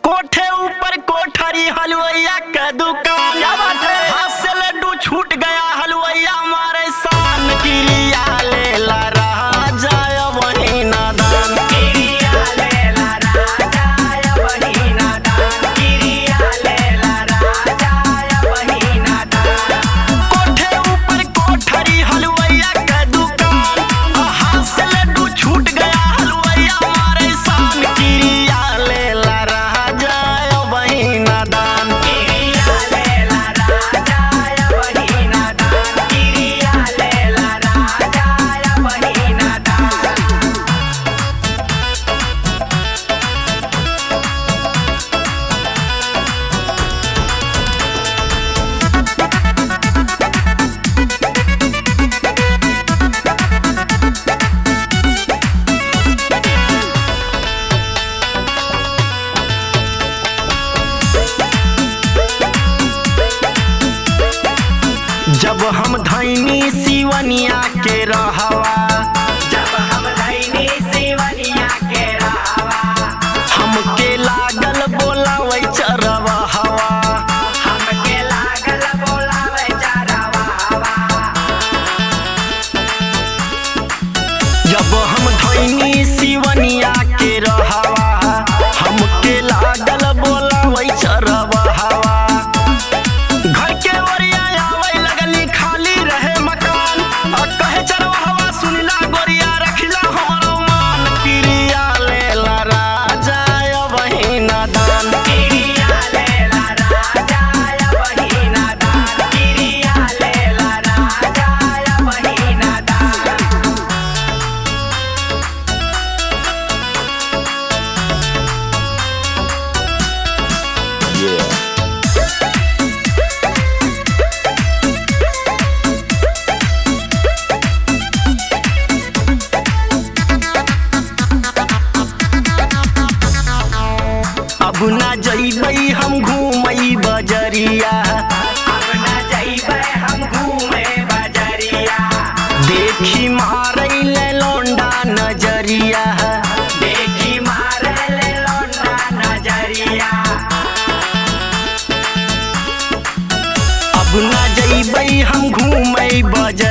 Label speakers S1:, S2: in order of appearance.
S1: कोठे ऊपर कोठरी हलवैया का दुकान, हाथ से लड्डू छूट गया हलवैया मारे शान, क्रिया लेला राजा वही नादान, क्रिया लेला राजा वही नादान, क्रिया लेला राजा वही नादान। कोठे ऊपर कोठरी हलवैया का दुकान, हाथ से लड्डू छूट गया हलवैया मारे शान, क्रिया लेला राजा वही नादान, क्रिया लेला राजा वही नादान, क्रिया लेला राजा वही नादान। जब हम धैनी सिवनिया के रहवा, जब हम धैनी सिवनिया के रहवा, हमके लागल बोलावे चरवा हवा, हमके लागल बोलावे चरवा हवा। जब हम धैनी सिवनिया के रहवा, हमके लागल बोलावे चरवा हवा। घर के ओरिया आवे लगली खाली रहे मकान, और कहे चरवाहवा सुनला गोरिया रखला हमरो मान, क्रिया लेला राजा वही नादान, क्रिया लेला राजा वही नादान, क्रिया लेला राजा वही नादान। अब ना जइबै हम घूमई बजरिया, अब ना जइबै हम घूमे बजरिया, देखी मारै ले लौंडा नजरिया, देखी मारै ले लौंडा नजरिया। अब ना जइबै हम घूमई बजरिया,